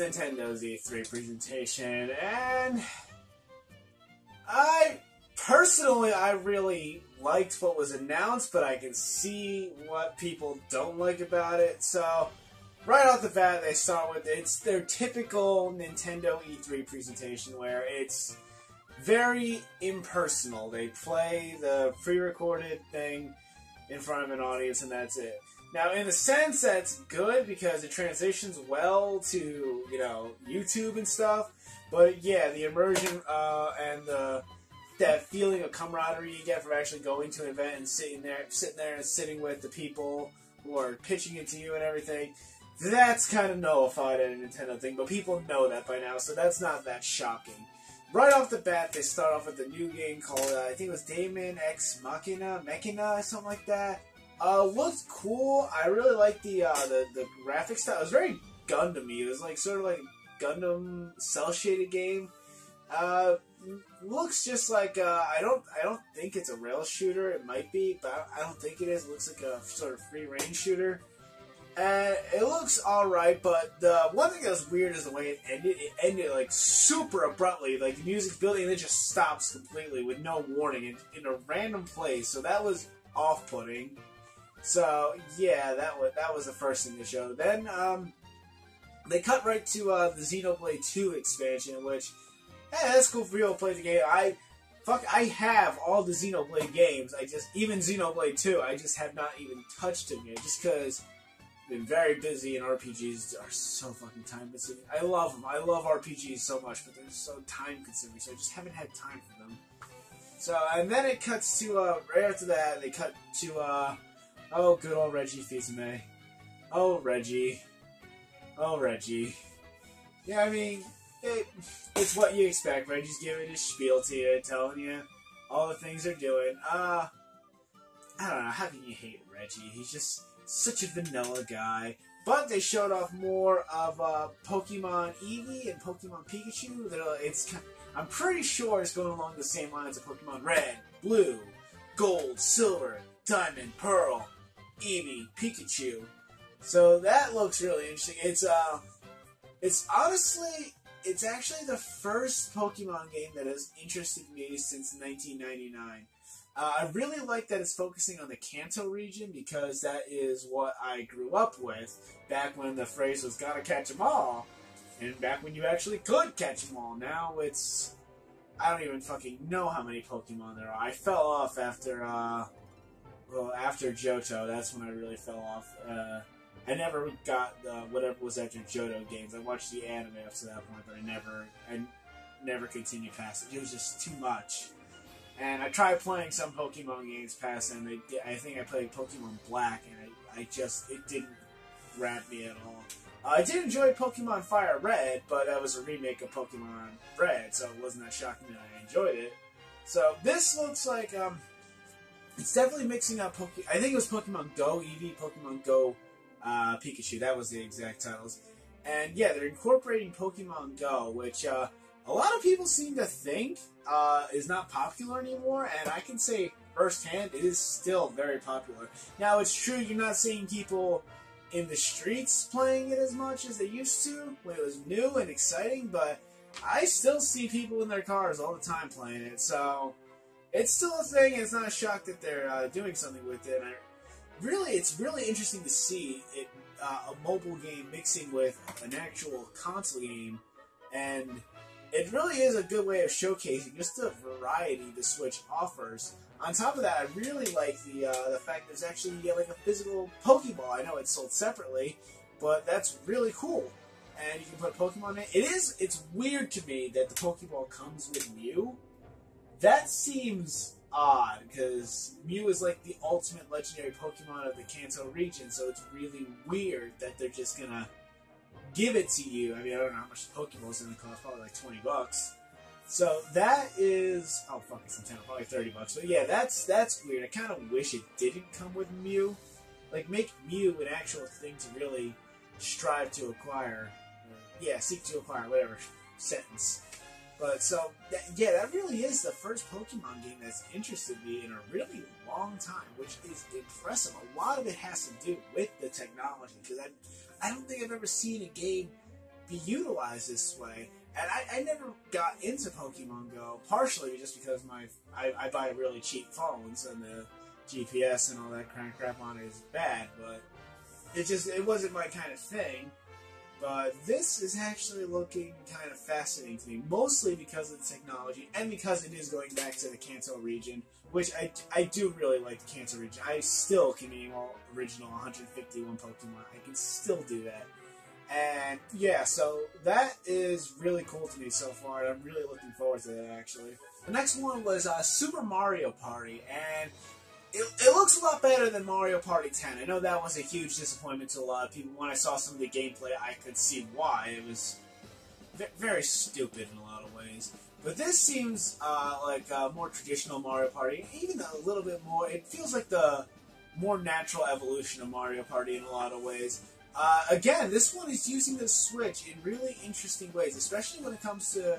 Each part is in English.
Nintendo's E3 presentation, and I really liked what was announced, but I can see what people don't like about it. So, right off the bat, they start with, it's their typical Nintendo E3 presentation where it's very impersonal. They play the pre-recorded thing in front of an audience, and that's it. Now, in a sense, that's good because it transitions well to, you know, YouTube and stuff. But yeah, the immersion and that feeling of camaraderie you get from actually going to an event and sitting with the people who are pitching it to you and everything, that's kind of nullified at a Nintendo thing. But people know that by now, so that's not that shocking. Right off the bat, they start off with a new game called, I think it was Daemon X Machina, something like that. Looked cool. I really liked the graphic style. It was very Gundam-y. It was like sort of like a Gundam cel-shaded game. Looks just like I don't think it's a rail shooter. It might be, but I don't think it is. It looks like a sort of free range shooter. It looks alright, but the one thing that was weird is the way it ended. It ended like super abruptly. Like the music's building and it just stops completely with no warning in a random place. So that was off-putting. So yeah, that was the first thing to show. Then they cut right to the Xenoblade 2 expansion, which, hey, that's cool for people to play the game. I have all the Xenoblade games. Even Xenoblade 2, I just have not even touched them yet, just because I've been very busy and RPGs are so fucking time consuming. I love them. I love RPGs so much, but they're so time consuming, so I just haven't had time for them. So, and then it cuts to, right after that, they cut to, oh, good old Reggie Fils-Aimé. Oh, Reggie. Oh, Reggie. Yeah, I mean, it's what you expect. Reggie's giving his spiel to you, telling you all the things they're doing. I don't know, how can you hate Reggie? He's just such a vanilla guy. But they showed off more of Pokemon Eevee and Pokemon Pikachu. I'm pretty sure it's going along the same lines of Pokemon Red, Blue, Gold, Silver, Diamond, Pearl, Eevee, Pikachu. So that looks really interesting. It's honestly, it's actually the first Pokemon game that has interested me since 1999. I really like that it's focusing on the Kanto region because that is what I grew up with back when the phrase was "gotta catch 'em all," and back when you actually could catch them all. Now it's, I don't even fucking know how many Pokemon there are. I fell off after Johto. That's when I really fell off. I never got whatever was after Johto games. I watched the anime up to that point, but I never continued past it. It was just too much. And I tried playing some Pokemon games past them. I think I played Pokemon Black, and it didn't grab me at all. I did enjoy Pokemon Fire Red, but that was a remake of Pokemon Red, so it wasn't that shocking that I enjoyed it. So this looks like it's definitely mixing up I think it was Pokemon Go Eevee, Pokemon Go Pikachu. That was the exact titles. And yeah, they're incorporating Pokemon Go, which a lot of people seem to think is not popular anymore, and I can say firsthand, it is still very popular. Now, it's true you're not seeing people in the streets playing it as much as they used to when it was new and exciting, but I still see people in their cars all the time playing it, so it's still a thing, and it's not a shock that they're doing something with it. And it's really interesting to see it, a mobile game mixing with an actual console game, and it really is a good way of showcasing just the variety the Switch offers. On top of that, I really like the fact there's actually like a physical Pokeball. I know it's sold separately, but that's really cool. And you can put Pokemon in. It's weird to me that the Pokeball comes with Mew. That seems odd, because Mew is like the ultimate legendary Pokemon of the Kanto region, so it's really weird that they're just gonna give it to you. I mean, I don't know how much the Pokeball's gonna cost, probably like $20. So that is, oh fuck, it's Nintendo, probably $30. But yeah, that's weird. I kind of wish it didn't come with Mew. Like, make Mew an actual thing to really strive to acquire. Yeah, seek to acquire, whatever sentence. But so, that really is the first Pokemon game that's interested me in a really long time, which is impressive. A lot of it has to do with the technology, because I don't think I've ever seen a game be utilized this way. And I never got into Pokemon Go, partially just because I buy really cheap phones and the GPS and all that crap on it is bad, but it wasn't my kind of thing. But this is actually looking kind of fascinating to me, mostly because of the technology and because it is going back to the Kanto region, which I do really like the Kanto region. I still can name all original 151 Pokemon. I can still do that. And yeah, so that is really cool to me so far, and I'm really looking forward to that, actually. The next one was Super Mario Party, and it looks a lot better than Mario Party 10. I know that was a huge disappointment to a lot of people. When I saw some of the gameplay, I could see why. It was very stupid in a lot of ways. But this seems like a more traditional Mario Party, even a little bit more. It feels like the more natural evolution of Mario Party in a lot of ways. Again, this one is using the Switch in really interesting ways, especially when it comes to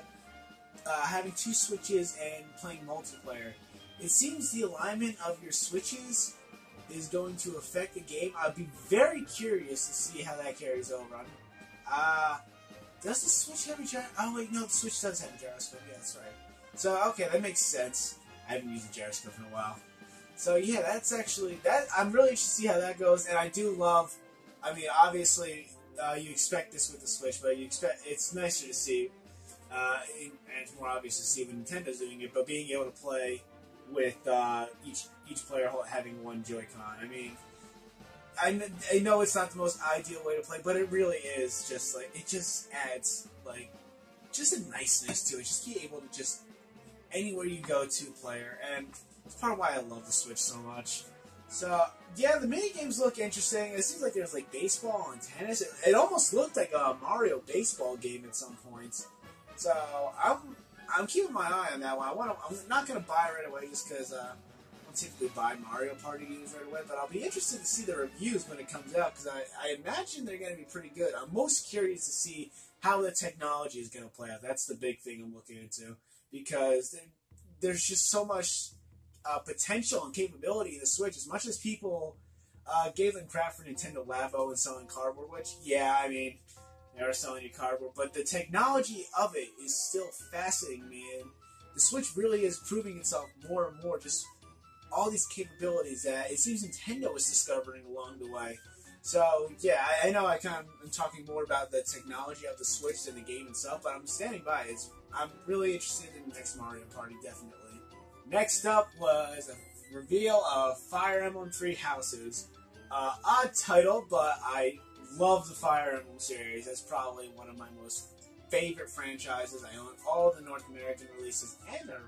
having two Switches and playing multiplayer. It seems the alignment of your Switches is going to affect the game. I'd be very curious to see how that carries over. Does the Switch have a gyroscope? Oh wait, no, the Switch does have a gyroscope. Yeah, that's right. So, okay, that makes sense. I haven't used a gyroscope in a while. So yeah, that's actually, I'm really interested to see how that goes, and I do love, I mean, obviously, you expect this with the Switch, but it's nicer to see, and it's more obvious to see when Nintendo's doing it, but being able to play with each player having one Joy-Con. I mean, I know it's not the most ideal way to play, but it really is just like, it just adds like just a niceness to it. Just be able to just anywhere you go to player, and it's part of why I love the Switch so much. So yeah, the mini games look interesting. It seems like there's like baseball and tennis. It almost looked like a Mario baseball game at some points. So I'm keeping my eye on that one. I'm not going to buy it right away just because I don't typically buy Mario Party games right away, but I'll be interested to see the reviews when it comes out because I imagine they're going to be pretty good. I'm most curious to see how the technology is going to play out. That's the big thing I'm looking into because there's just so much potential and capability in the Switch. As much as people gave them crap for Nintendo Labo and selling cardboard, which, yeah, I mean, they are selling you cardboard, but the technology of it is still fascinating me, and the Switch really is proving itself more and more, just all these capabilities that it seems Nintendo is discovering along the way. So, yeah, I know I'm talking more about the technology of the Switch than the game itself, but I'm standing by it. I'm really interested in the next Mario Party, definitely. Next up was a reveal of Fire Emblem Three Houses. Odd title, but I love the Fire Emblem series. That's probably one of my most favorite franchises. I own all the North American releases and an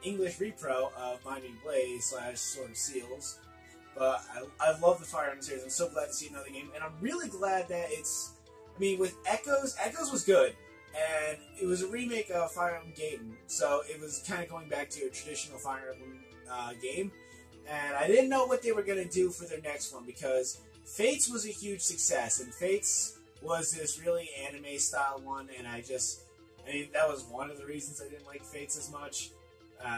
English repro of Binding Blade / Sword of Seals. But I love the Fire Emblem series. I'm so glad to see another game, and I'm really glad that it's. I mean, with Echoes was good. And it was a remake of Fire Emblem Gaiden, so it was kind of going back to a traditional Fire Emblem game. And I didn't know what they were going to do for their next one, because Fates was a huge success, and Fates was this really anime-style one, and I mean, that was one of the reasons I didn't like Fates as much.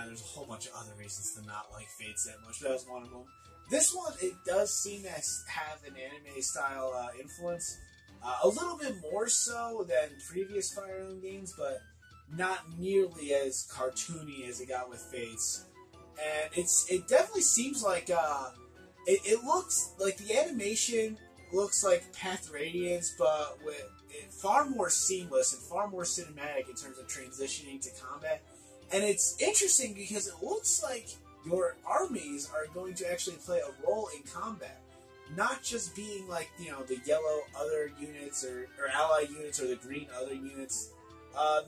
There's a whole bunch of other reasons to not like Fates that much, but that was one of them. This one, it does seem to have an anime-style influence. A little bit more so than previous Fire Emblem games, but not nearly as cartoony as it got with Fates. And it definitely seems like it looks like the animation looks like Path Radiance, but with it far more seamless and far more cinematic in terms of transitioning to combat. And it's interesting because it looks like your armies are going to actually play a role in combat. Not just being like, you know, the yellow other units or ally units or the green other units.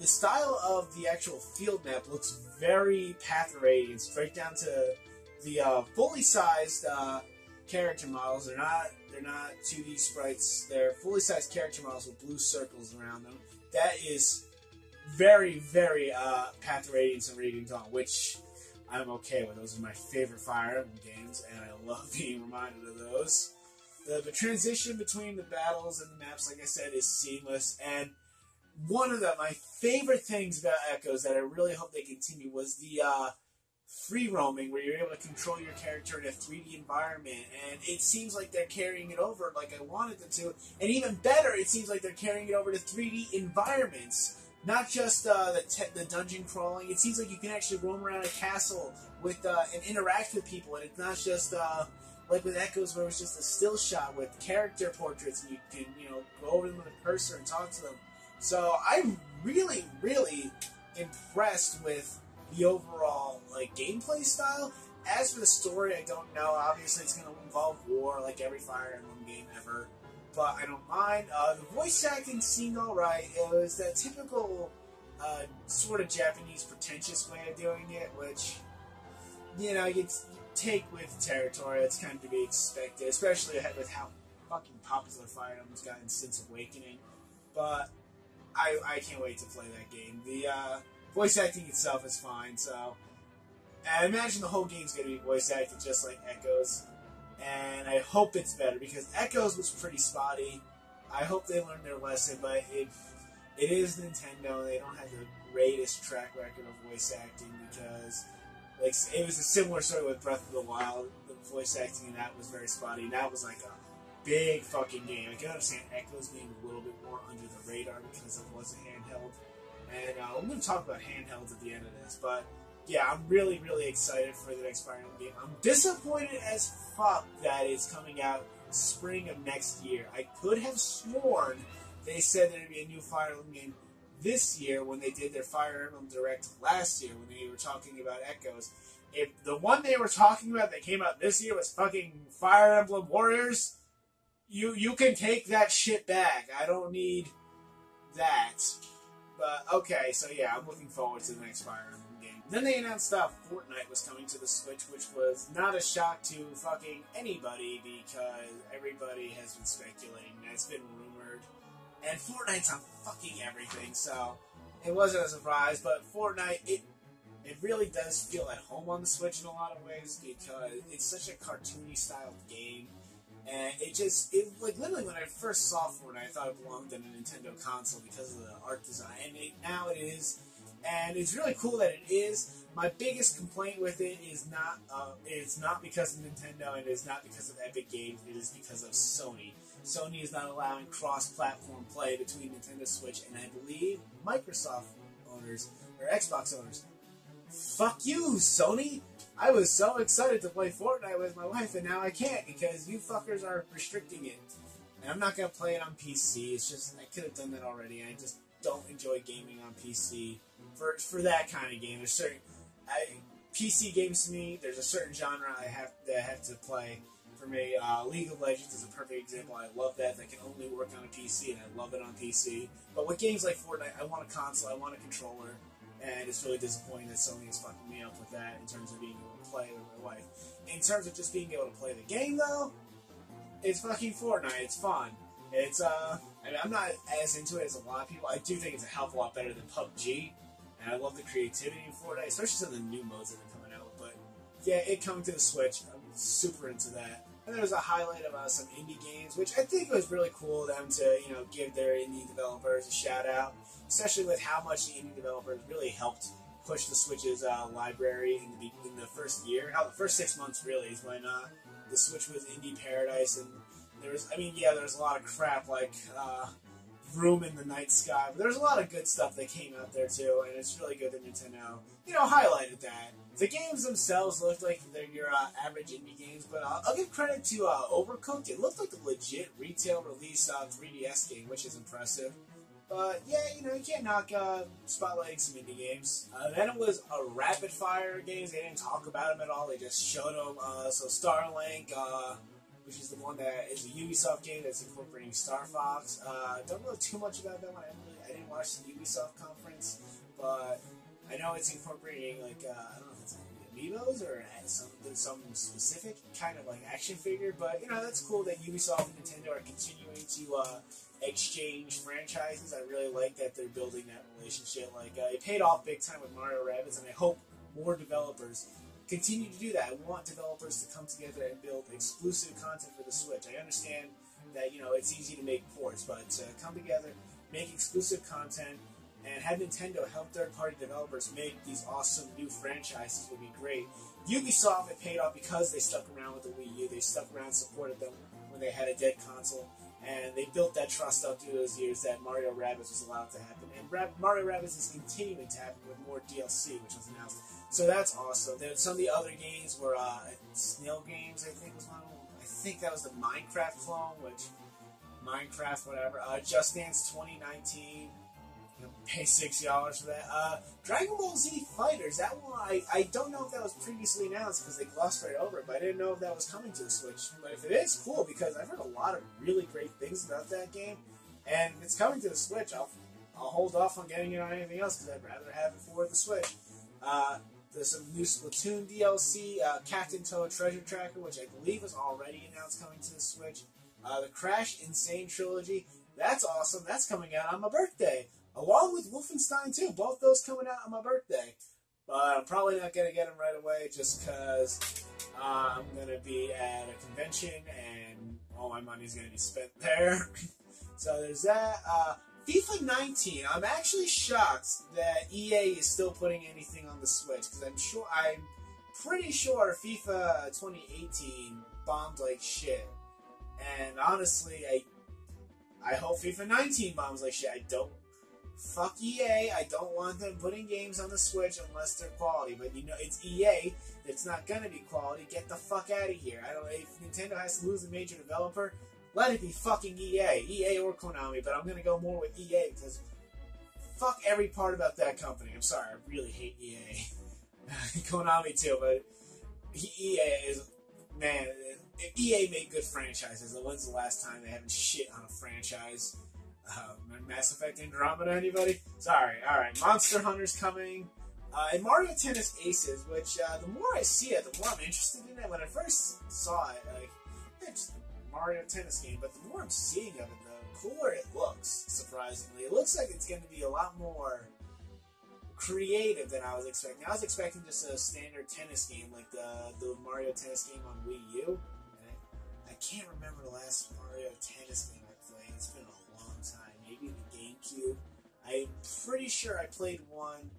The style of the actual field map looks very Path of Radiance, right down to the fully sized character models. They're not 2D sprites. They're fully sized character models with blue circles around them. That is very, very Path of Radiance and Radiant Dawn, which I'm okay with. Those are my favorite Fire Emblem games, and I love being reminded of those. The transition between the battles and the maps, like I said, is seamless, and one of my favorite things about Echoes that I really hope they continue was the free roaming, where you're able to control your character in a 3D environment, and it seems like they're carrying it over like I wanted them to, and even better, it seems like they're carrying it over to 3D environments. Not just the dungeon crawling. It seems like you can actually roam around a castle with and interact with people, and it's not just like with Echoes, where it was just a still shot with character portraits, and you can go over them with a cursor and talk to them. So I'm really, really impressed with the overall gameplay style. As for the story, I don't know. Obviously, it's going to involve war, like every Fire Emblem game ever. But I don't mind. The voice acting seemed alright. It was that typical sort of Japanese pretentious way of doing it, which, you take with territory. It's kind of to be expected, especially with how fucking popular Fire Emblem's gotten since Awakening. But I can't wait to play that game. The voice acting itself is fine, so I imagine the whole game's going to be voice acted just like Echoes. And I hope it's better, because Echoes was pretty spotty. I hope they learned their lesson, but it is Nintendo. They don't have the greatest track record of voice acting, because it was a similar story with Breath of the Wild. The voice acting in that was very spotty, and that was like a big fucking game. I can understand Echoes being a little bit more under the radar because it was a handheld. And I'm going to talk about handhelds at the end of this, but yeah, I'm really, really excited for the next Fire Emblem game. I'm disappointed as fuck that it's coming out spring of next year. I could have sworn they said there'd be a new Fire Emblem game this year when they did their Fire Emblem Direct last year, when they were talking about Echoes. If the one they were talking about that came out this year was fucking Fire Emblem Warriors, you can take that shit back. I don't need that. But, okay, so yeah, I'm looking forward to the next Fire Emblem game. Then they announced Fortnite was coming to the Switch, which was not a shock to fucking anybody, because everybody has been speculating, it's been rumored, and Fortnite's on fucking everything, so it wasn't a surprise. But Fortnite, it really does feel at home on the Switch in a lot of ways, because it's such a cartoony styled game. And literally when I first saw Fortnite, I thought it belonged on a Nintendo console because of the art design. And now it is. And it's really cool that it is. My biggest complaint with it is it's not because of Nintendo, and it is not because of Epic Games, it is because of Sony. Sony is not allowing cross-platform play between Nintendo Switch and I believe Microsoft owners, or Xbox owners. Fuck you, Sony! I was so excited to play Fortnite with my wife, and now I can't because you fuckers are restricting it. And I'm not going to play it on PC. It's just, I could have done that already. I just don't enjoy gaming on PC for that kind of game. There's certain PC games to me, there's a certain genre I have to play. For me, League of Legends is a perfect example. I love that. That can only work on a PC, and I love it on PC. But with games like Fortnite, I want a console, I want a controller. And it's really disappointing that Sony is fucking me up with that in terms of being able to play with my wife. In terms of just being able to play the game, though, it's fucking Fortnite. It's fun. It's, I'm not as into it as a lot of people. I do think it's a hell of a lot better than PUBG. And I love the creativity in Fortnite, especially some of the new modes that are coming out. But, yeah, it coming to the Switch, I'm super into that. And there was a highlight of some indie games, which I think was really cool of them to, give their indie developers a shout out, especially with how much the indie developers really helped push the Switch's library in the first year. The first 6 months really is when the Switch was indie paradise, and there was a lot of crap like Room in the Night Sky, but there's a lot of good stuff that came out there too, and it's really good that Nintendo, highlighted that. The games themselves looked like they're your average indie games, but I'll give credit to Overcooked. It looked like a legit retail release 3DS game, which is impressive. But yeah, you can't knock spotlighting some indie games. Then it was a rapid fire games. They didn't talk about them at all. They just showed them. So Starlink, which is the one that is a Ubisoft game that's incorporating Star Fox. Don't know too much about that one. I didn't watch the Ubisoft conference, but I know it's incorporating I don't know if it's amiibos or some specific kind of action figure. But that's cool that Ubisoft and Nintendo are continuing to exchange franchises. I really like that they're building that relationship. It paid off big time with Mario Rabbids, and I hope more developers continue to do that. I want developers to come together and build exclusive content for the Switch. I understand that it's easy to make ports, but to come together, make exclusive content, and had Nintendo help third-party developers make these awesome new franchises would be great. Ubisoft, it paid off because they stuck around with the Wii U. They stuck around and supported them when they had a dead console. And they built that trust up through those years that Mario Rabbids was allowed to happen. And Mario Rabbids is continuing to happen with more DLC, which was announced. So that's awesome. Then some of the other games were Snail Games, I think was one of them. I think that was the Minecraft clone, which... Minecraft, whatever. Just Dance 2019. Pay $60 for that. Dragon Ball Z Fighters. That one, I don't know if that was previously announced because they glossed right over it, but I didn't know if that was coming to the Switch. But if it is, cool, because I've heard a lot of really great things about that game, and if it's coming to the Switch, I'll hold off on getting it on anything else because I'd rather have it for the Switch. There's some new Splatoon DLC, Captain Toad Treasure Tracker, which I believe was already announced coming to the Switch. The Crash Insane Trilogy, that's awesome. That's coming out on my birthday. Along with Wolfenstein 2, both those coming out on my birthday. But I'm probably not going to get them right away just because I'm going to be at a convention and all my money's going to be spent there. So there's that. FIFA 19, I'm actually shocked that EA is still putting anything on the Switch because I'm pretty sure FIFA 2018 bombed like shit. And honestly, I hope FIFA 19 bombs like shit. I don't... Fuck EA. I don't want them putting games on the Switch unless they're quality. But you know, it's EA. It's not gonna be quality. Get the fuck out of here. I don't know if Nintendo has to lose a major developer. Let it be fucking EA. EA or Konami. But I'm gonna go more with EA because fuck every part about that company. I'm sorry. I really hate EA. Konami too, but EA is... Man, if EA made good franchises, when's the last time they haven't shit on a franchise? Mass Effect Andromeda, anybody? Sorry, alright. Monster Hunter's coming. And Mario Tennis Aces, which the more I see it, the more I'm interested in it. When I first saw it, like, it's a Mario Tennis game, but the more I'm seeing of it, the cooler it looks, surprisingly. It looks like it's going to be a lot more creative than I was expecting. I was expecting just a standard tennis game, like the Mario Tennis game on Wii U. And I can't remember the last Mario Tennis game I played. It's been a long time. Maybe the GameCube. I'm pretty sure I played one.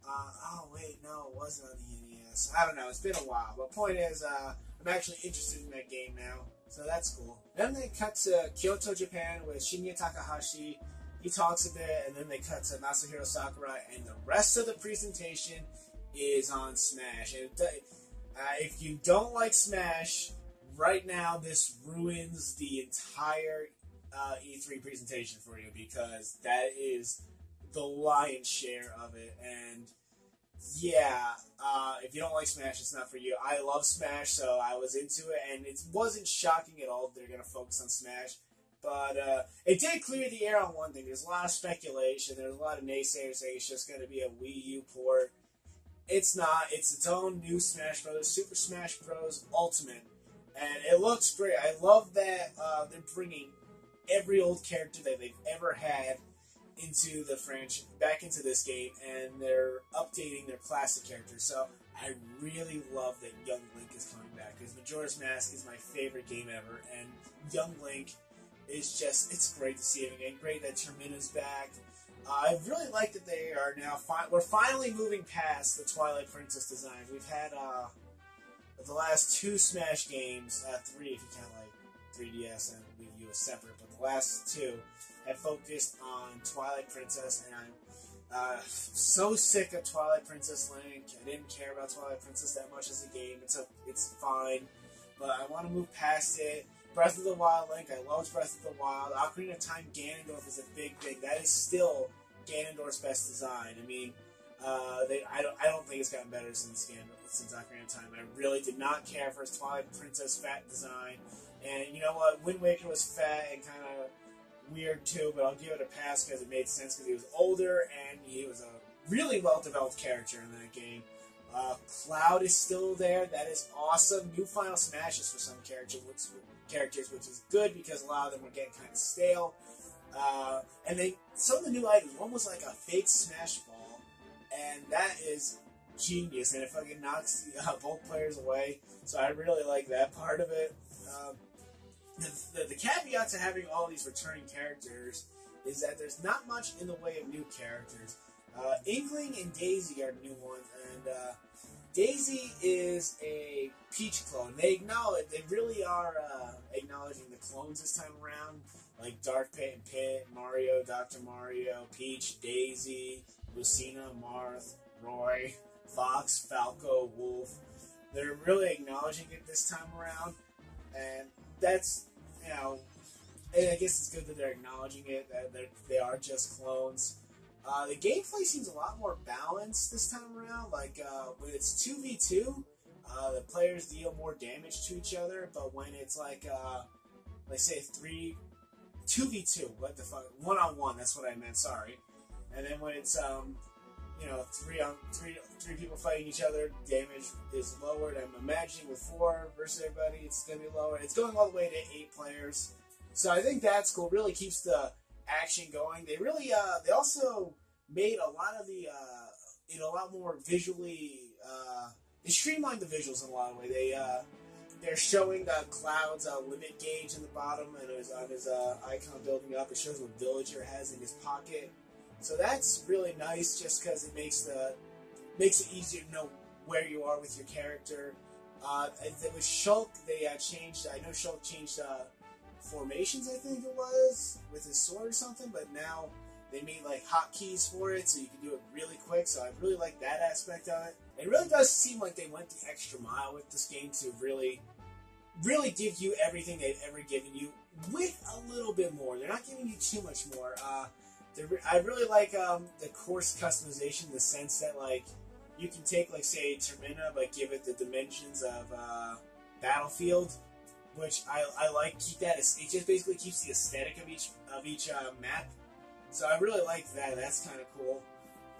Oh wait, no, it wasn't on the NES. I don't know. It's been a while. But point is, I'm actually interested in that game now, so that's cool. Then they cut to Kyoto, Japan, with Shinya Takahashi. He talks a bit, and then they cut to Masahiro Sakurai, and the rest of the presentation is on Smash. And if you don't like Smash, right now this ruins the entire E3 presentation for you, because that is the lion's share of it. And yeah, if you don't like Smash, it's not for you. I love Smash, so I was into it, and it wasn't shocking at all that they're going to focus on Smash. But it did clear the air on one thing. There's a lot of speculation. There's a lot of naysayers saying it's just going to be a Wii U port. It's not. It's its own new Smash Bros. Super Smash Bros. Ultimate. And it looks great. I love that they're bringing every old character that they've ever had into the franchise, back into this game, and they're updating their classic characters. So I really love that Young Link is coming back, because Majora's Mask is my favorite game ever, and Young Link is just, it's great to see him again. Great that Termina's back. I really like that they are now, we're finally moving past the Twilight Princess designs. We've had the last two Smash games, three if you count like 3DS and Wii U as separate, but the last two have focused on Twilight Princess, and I'm so sick of Twilight Princess Link. I didn't care about Twilight Princess that much as a game. It's fine, but I want to move past it. Breath of the Wild Link, I loved Breath of the Wild. Ocarina of Time Ganondorf is a big thing. That is still Ganondorf's best design. I mean, I don't think it's gotten better since Ocarina of Time. I really did not care for his Twilight Princess fat design. And you know what? Wind Waker was fat and kind of weird too, but I'll give it a pass because it made sense because he was older and he was a really well-developed character in that game. Cloud is still there. That is awesome. New Final Smashes for some characters, which is good because a lot of them were getting kind of stale. And some of the new items, one was like a fake Smash Ball, and that is genius, and it fucking knocks both players away. So I really like that part of it. The caveat to having all these returning characters is that there's not much in the way of new characters. Inkling and Daisy are new ones, and Daisy is a Peach clone. They really are acknowledging the clones this time around, like Dark Pit and Pit, Mario, Dr. Mario, Peach, Daisy, Lucina, Marth, Roy, Fox, Falco, Wolf. They're really acknowledging it this time around, and that's, and I guess it's good that they're acknowledging it, that they are just clones. The gameplay seems a lot more balanced this time around. Like, when it's 2v2, the players deal more damage to each other, but when it's like say 2v2, what the fuck, 1-on-1, that's what I meant, sorry. And then when it's, three people fighting each other, damage is lowered. I'm imagining with 4 versus everybody, it's going to be lower. It's going all the way to 8 players. So I think that's cool. Really keeps the action going. They really, they also made a lot of the, a lot more visually, they streamlined the visuals in a lot of ways. They're showing Cloud's limit gauge in the bottom, and on his icon building up. It shows what villager has in his pocket. So that's really nice, just because it makes it easier to know where you are with your character. With Shulk, they changed. I know Shulk changed formations, I think it was, with his sword or something. But now they made like hotkeys for it, so you can do it really quick. So I really like that aspect of it. It really does seem like they went the extra mile with this game to really give you everything they've ever given you, with a little bit more. They're not giving you too much more. I really like the course customization in the sense that, like, you can take, like, say, Termina, but give it the dimensions of Battlefield, which I like. Keep that. It just basically keeps the aesthetic of each map. So I really like that. That's kind of cool.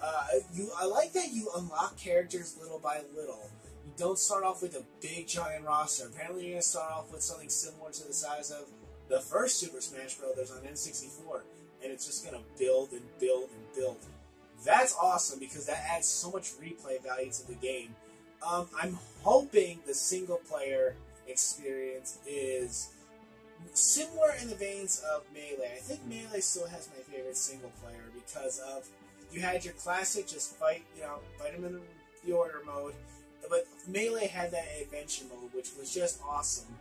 I like that you unlock characters little by little. You don't start off with a big giant roster. Apparently, you're gonna start off with something similar to the size of the first Super Smash Bros. On N64. And it's just going to build and build and build. That's awesome, because that adds so much replay value to the game. I'm hoping the single-player experience is similar in the veins of Melee. I think Melee still has my favorite single-player, because of, you had your classic, just fight them in the order mode, but Melee had that adventure mode, which was just awesome.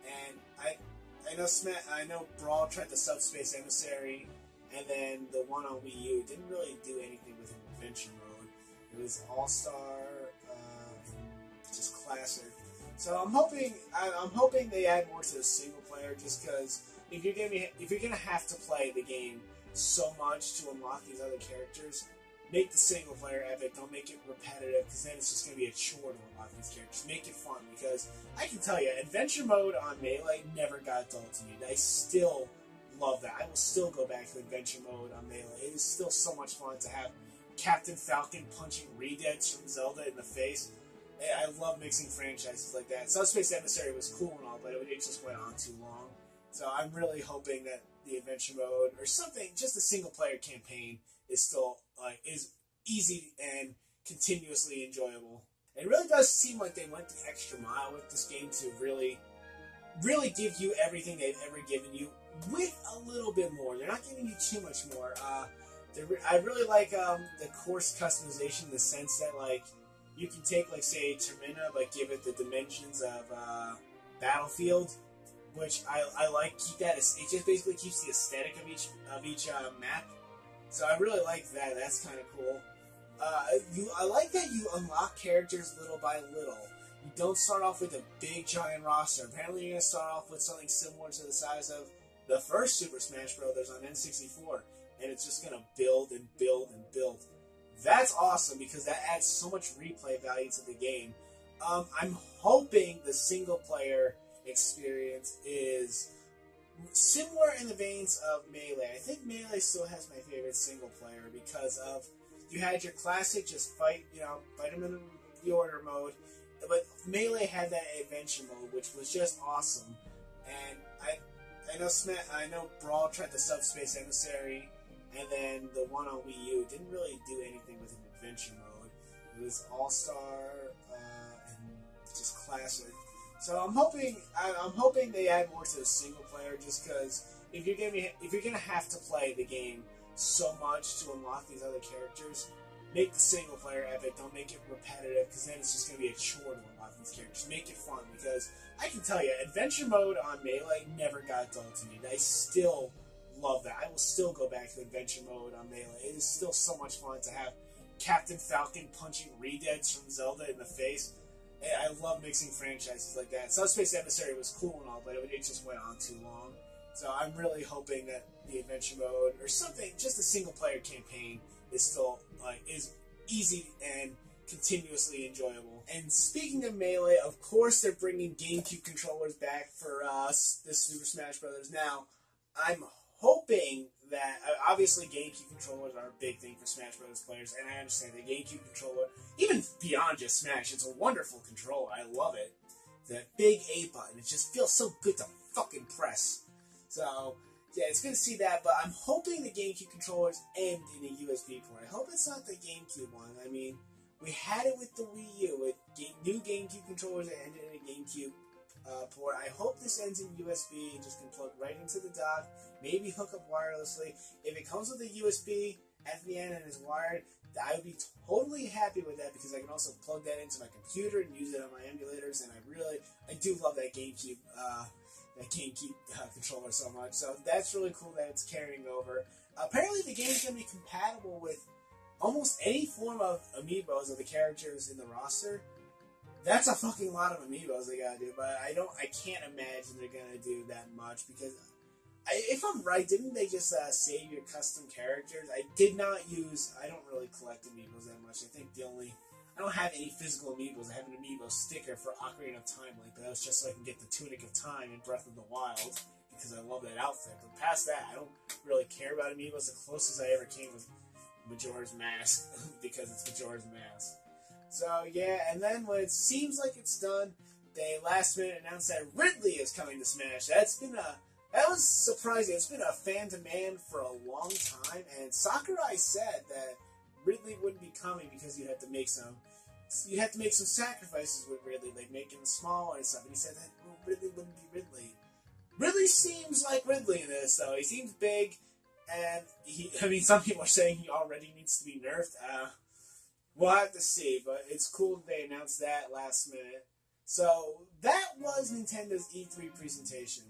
And I know Brawl tried the Subspace Emissary, and then the one on Wii U didn't really do anything with an adventure mode. It was All-Star, just classic. So I'm hoping they add more to the single player, just because if you're gonna have to play the game so much to unlock these other characters, make the single player epic. Don't make it repetitive, because then it's just gonna be a chore to unlock these characters. Make it fun, because I can tell you, adventure mode on Melee never got dull to me. I still love that. I will still go back to adventure mode on Melee. It is still so much fun to have Captain Falcon punching Rededs from Zelda in the face. I love mixing franchises like that. Subspace Emissary was cool and all, but it just went on too long. So I'm really hoping that the adventure mode, or something, just a single player campaign, is still is easy and continuously enjoyable. It really does seem like they went the extra mile with this game to really give you everything they've ever given you, with a little bit more. They're not giving you too much more. I really like the course customization in the sense that, like, you can take, like, say, Termina, but give it the dimensions of Battlefield, which I like. Keep that. It just basically keeps the aesthetic of each map. So I really like that. That's kind of cool. I like that you unlock characters little by little. You don't start off with a big giant roster. Apparently, you're gonna start off with something similar to the size of the first Super Smash Bros. On N64, and it's just gonna build and build and build. That's awesome, because that adds so much replay value to the game. I'm hoping the single-player experience is similar in the veins of Melee. I think Melee still has my favorite single-player, because of, you had your classic, just fight them in the order mode, but Melee had that adventure mode, which was just awesome. And I know Brawl tried the Subspace Emissary, and then the one on Wii U didn't really do anything with an adventure mode. It was All-Star, and just classic. So I'm hoping they add more to the single player, just because if you're gonna have to play the game so much to unlock these other characters, make the single player epic. Don't make it repetitive, because then it's just gonna be a chore to unlock these characters. Make it fun, because I can tell you, adventure mode on Melee never got dull to me. I still love that. I will still go back to adventure mode on Melee. It is still so much fun to have Captain Falcon punching Redeads from Zelda in the face. I love mixing franchises like that. Subspace Emissary was cool and all, but it just went on too long. So I'm really hoping that the adventure mode, or something, just a single player campaign, is still is easy and continuously enjoyable. And speaking of Melee, of course they're bringing GameCube controllers back for this Super Smash Bros. Now, I'm hoping that, obviously GameCube controllers are a big thing for Smash Bros. Players, and I understand the GameCube controller, even beyond just Smash, it's a wonderful controller. I love it. That big A button, it just feels so good to fucking press. So, yeah, it's good to see that, but I'm hoping the GameCube controllers end in a USB port. I hope it's not the GameCube one. I mean, we had it with the Wii U, with new GameCube controllers that ended in a GameCube port. I hope this ends in USB and just can plug right into the dock, maybe hook up wirelessly. If it comes with a USB at the end and is wired, I would be totally happy with that, because I can also plug that into my computer and use it on my emulators, and I do love that GameCube controller so much. So that's really cool that it's carrying over. Apparently the game is going to be compatible with almost any form of amiibos of the characters in the roster. That's a fucking lot of amiibos they gotta do, but I can't imagine they're gonna do that much, because if I'm right, didn't they just save your custom characters? I don't really collect amiibos that much. I don't have any physical amiibos. I have an amiibo sticker for Ocarina of Time Link, but that was just so I can get the Tunic of Time in Breath of the Wild, because I love that outfit. But past that, I don't really care about amiibos. The closest I ever came was Majora's Mask, because it's Majora's Mask. So, yeah, and then when it seems like it's done, they last minute announced that Ridley is coming to Smash. That was surprising. It's been a fan demand for a long time, and Sakurai said that Ridley wouldn't be coming because you'd have to make some sacrifices with Ridley, like making him smaller and stuff. And he said that Ridley wouldn't be Ridley. Ridley seems like Ridley in this, though. He seems big, and some people are saying he already needs to be nerfed. We'll have to see, but it's cool that they announced that last minute. So that was Nintendo's E3 presentation.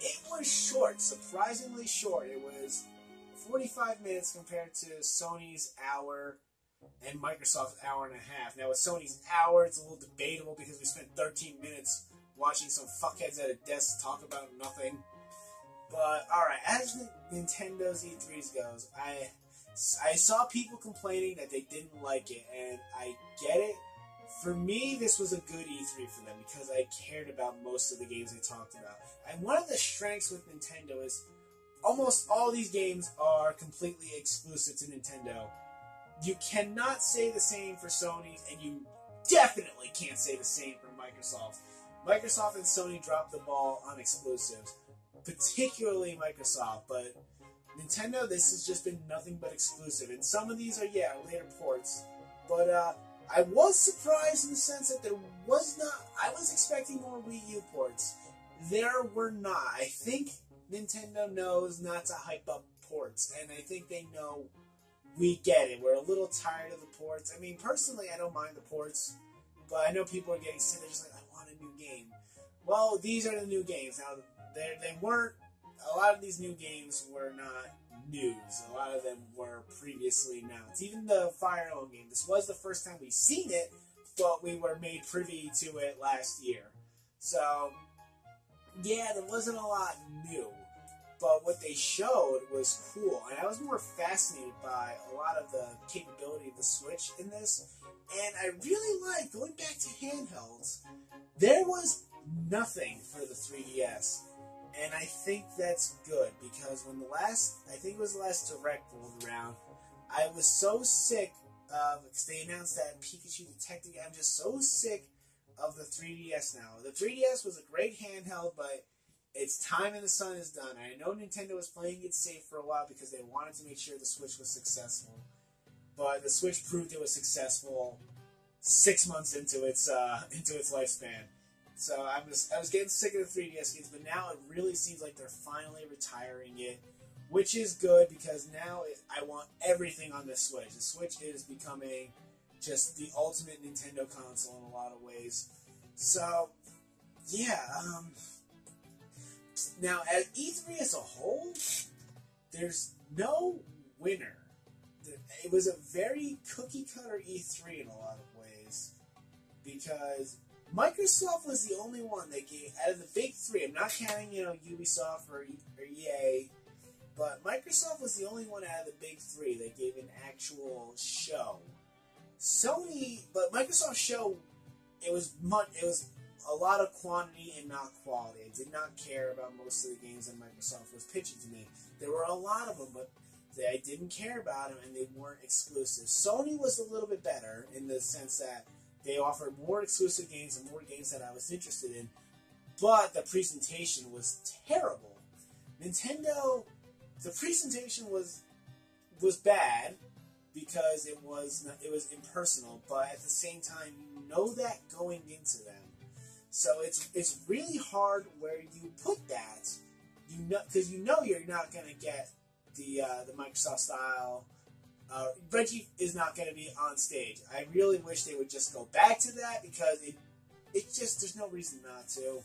It was short, surprisingly short. It was 45 minutes compared to Sony's hour and Microsoft's hour and a half. Now with Sony's hour, it's a little debatable because we spent 13 minutes watching some fuckheads at a desk talk about nothing. But alright, as Nintendo's E3s goes, I saw people complaining that they didn't like it, and I get it. For me, this was a good E3 for them because I cared about most of the games they talked about. And one of the strengths with Nintendo is almost all these games are completely exclusive to Nintendo. You cannot say the same for Sony, and you definitely can't say the same for Microsoft. Microsoft and Sony dropped the ball on exclusives, particularly Microsoft, but Nintendo, this has just been nothing but exclusive. And some of these are, later ports. But I was surprised in the sense that there was not... I was expecting more Wii U ports. There were not. I think Nintendo knows not to hype up ports. And I think they know we get it. We're a little tired of the ports. I mean, personally, I don't mind the ports. But I know people are getting sick. They're just like, I want a new game. Well, these are the new games. Now, they weren't... A lot of these new games were not news. A lot of them were previously announced. Even the Fire Emblem game. This was the first time we've seen it, but we were made privy to it last year. So, yeah, there wasn't a lot new. But what they showed was cool. And I was more fascinated by a lot of the capability of the Switch in this. And I really like, going back to handhelds, there was nothing for the 3DS. And I think that's good, because when I think it was the last Direct rolled around, I was so sick of, because they announced that Pikachu Detective, I'm just so sick of the 3DS now. The 3DS was a great handheld, but its time in the sun is done. I know Nintendo was playing it safe for a while because they wanted to make sure the Switch was successful. But the Switch proved it was successful 6 months into its lifespan. So I was getting sick of the 3DS games, but now it really seems like they're finally retiring it, which is good because now I want everything on the Switch. The Switch is becoming just the ultimate Nintendo console in a lot of ways. So, yeah. Now, at E3 as a whole, there's no winner. It was a very cookie-cutter E3 in a lot of ways because Microsoft was the only one that gave, out of the big three, I'm not counting, Ubisoft or EA, but Microsoft was the only one out of the big three that gave an actual show. Sony, but Microsoft's show, it was a lot of quantity and not quality. I did not care about most of the games that Microsoft was pitching to me. There were a lot of them, but I didn't care about them, and they weren't exclusive. Sony was a little bit better in the sense that they offered more exclusive games and more games that I was interested in, but the presentation was terrible. Nintendo, the presentation was bad because it was impersonal, but at the same time, you know that going into them. So it's really hard where you put that, because you're not going to get the Microsoft style. Reggie is not going to be on stage. I really wish they would just go back to that because it just, there's no reason not to.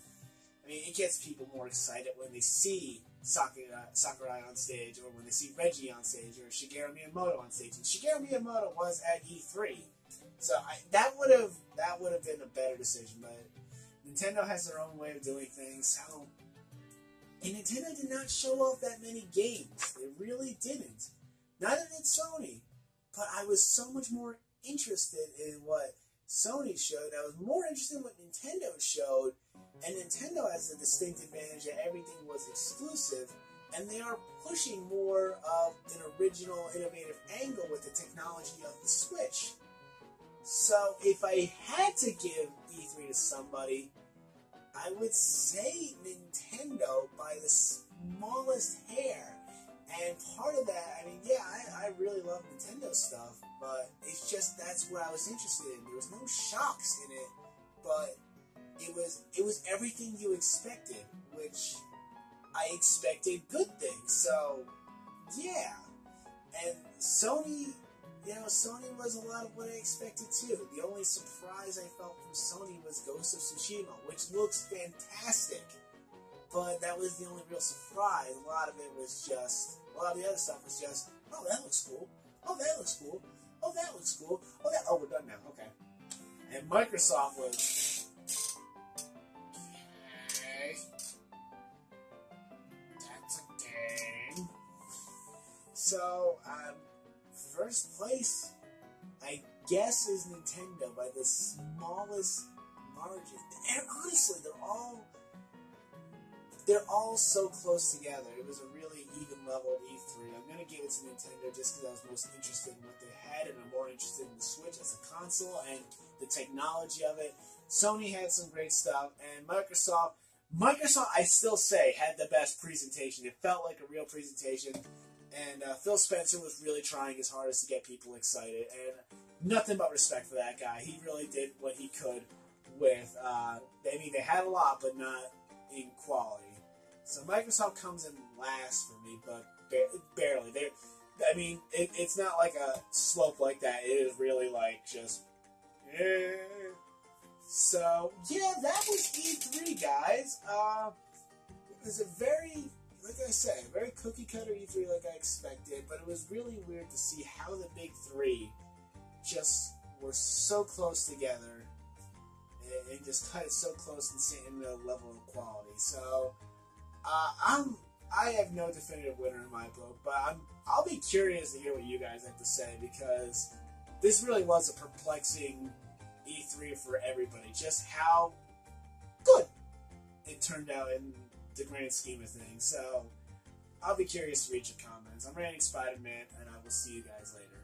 I mean, it gets people more excited when they see Sakurai on stage, or when they see Reggie on stage, or Shigeru Miyamoto on stage. And Shigeru Miyamoto was at E3, so that would have been a better decision. But Nintendo has their own way of doing things. So, and Nintendo did not show off that many games. They really didn't. Neither did Sony. But I was so much more interested in what Sony showed. I was more interested in what Nintendo showed. And Nintendo has the distinct advantage that everything was exclusive. And they are pushing more of an original, innovative angle with the technology of the Switch. So if I had to give E3 to somebody, I would say Nintendo by the smallest hair. And part of that, I mean, yeah, I really love Nintendo stuff, but it's just, that's what I was interested in. There was no shocks in it, but it was everything you expected, which I expected good things. So, yeah. And Sony, Sony was a lot of what I expected too. The only surprise I felt from Sony was Ghost of Tsushima, which looks fantastic. But that was the only real surprise. A lot of the other stuff was just, oh, that looks cool. Oh, that looks cool. Oh, that looks cool. Oh, we're done now. Okay. And Microsoft was, okay, that's a game. So, first place, I guess, is Nintendo by the smallest margin. And honestly, they're all so close together. It was a really even level at E3. I'm going to give it to Nintendo just because I was most interested in what they had, and I'm more interested in the Switch as a console and the technology of it. Sony had some great stuff, and Microsoft, I still say, had the best presentation. It felt like a real presentation, and Phil Spencer was really trying his hardest to get people excited, and nothing but respect for that guy. He really did what he could with, they had a lot, but not in quality. So Microsoft comes in last for me, but barely. It's not like a slope like that. It is really like just, So, yeah, that was E3, guys. It was a very, like I said, very cookie-cutter E3 like I expected, but it was really weird to see how the big three just were so close together and just cut it so close in the level of quality. So, I have no definitive winner in my book, but I'll be curious to hear what you guys have to say, because this really was a perplexing E3 for everybody. Just how good it turned out in the grand scheme of things. So, I'll be curious to read your comments. I'm Randy Spider-Man, and I will see you guys later.